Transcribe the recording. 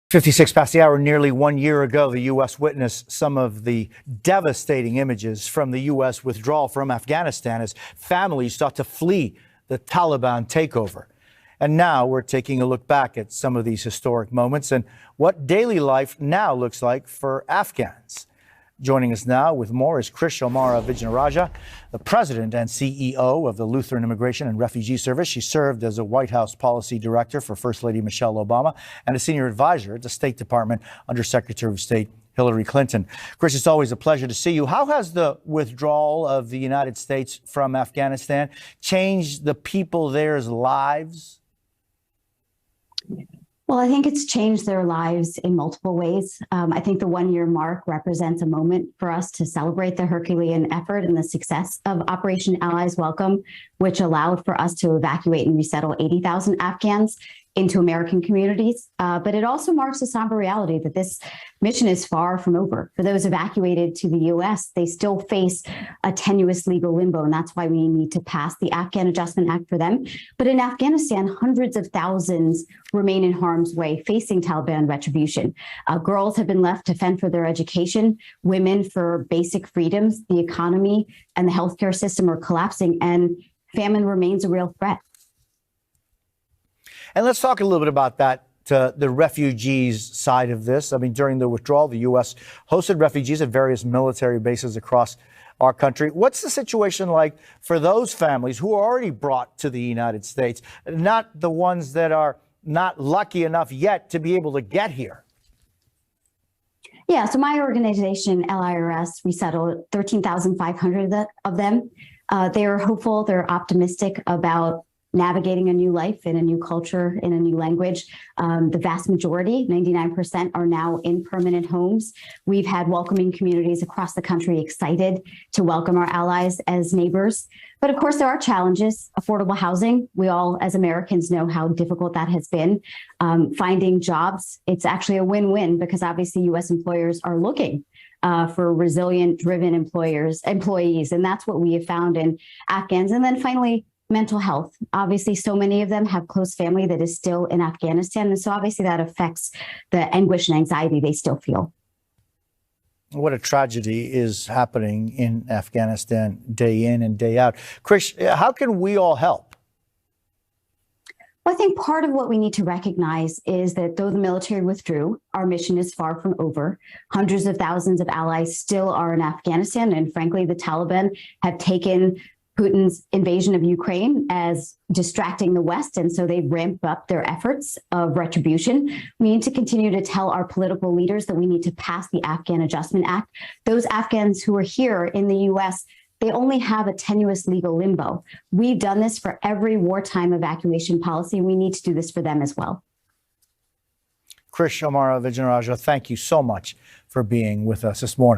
56 past the hour, nearly 1 year ago, the U.S. witnessed some of the devastating images from the U.S. withdrawal from Afghanistan as families sought to flee the Taliban takeover. And now we're taking a look back at some of these historic moments and what daily life now looks like for Afghans. Joining us now with more is Krish O'Mara Vignarajah, the president and CEO of the Lutheran Immigration and Refugee Service. She served as a White House policy director for First Lady Michelle Obama and a senior advisor at the State Department under Secretary of State Hillary Clinton. Krish, it's always a pleasure to see you. How has the withdrawal of the United States from Afghanistan changed the people there's lives? Well, I think it's changed their lives in multiple ways. I think the 1 year mark represents a moment for us to celebrate the Herculean effort and the success of Operation Allies Welcome, which allowed for us to evacuate and resettle 80,000 Afghans into American communities. But it also marks a somber reality that this mission is far from over. For those evacuated to the U.S., they still face a tenuous legal limbo, and that's why we need to pass the Afghan Adjustment Act for them. But in Afghanistan, hundreds of thousands remain in harm's way, facing Taliban retribution. Girls have been left to fend for their education, women for basic freedoms, the economy and the healthcare system are collapsing, and famine remains a real threat. And let's talk a little bit about that, the refugees side of this. I mean, during the withdrawal, the U.S. hosted refugees at various military bases across our country. What's the situation like for those families who are already brought to the United States, not the ones that are not lucky enough yet to be able to get here? Yeah, so my organization, LIRS, we settled 13,500 of them. They are hopeful, they're optimistic about navigating a new life in a new culture, in a new language. The vast majority, 99%, are now in permanent homes. We've had welcoming communities across the country excited to welcome our allies as neighbors. But of course, there are challenges. Affordable housing, we all as Americans know how difficult that has been. Finding jobs, it's actually a win-win because obviously U.S. employers are looking for resilient, driven employees, and that's what we have found in Afghans. And then finally, mental health. Obviously, so many of them have close family that is still in Afghanistan. And so obviously that affects the anguish and anxiety they still feel. What a tragedy is happening in Afghanistan day in and day out. Krish, how can we all help? Well, I think part of what we need to recognize is that though the military withdrew, our mission is far from over. Hundreds of thousands of allies still are in Afghanistan. And frankly, the Taliban have taken Putin's invasion of Ukraine as distracting the West, and so they ramp up their efforts of retribution. We need to continue to tell our political leaders that we need to pass the Afghan Adjustment Act. Those Afghans who are here in the U.S., they only have a tenuous legal limbo. We've done this for every wartime evacuation policy. We need to do this for them as well. Krish O'Mara Vignarajah, thank you so much for being with us this morning.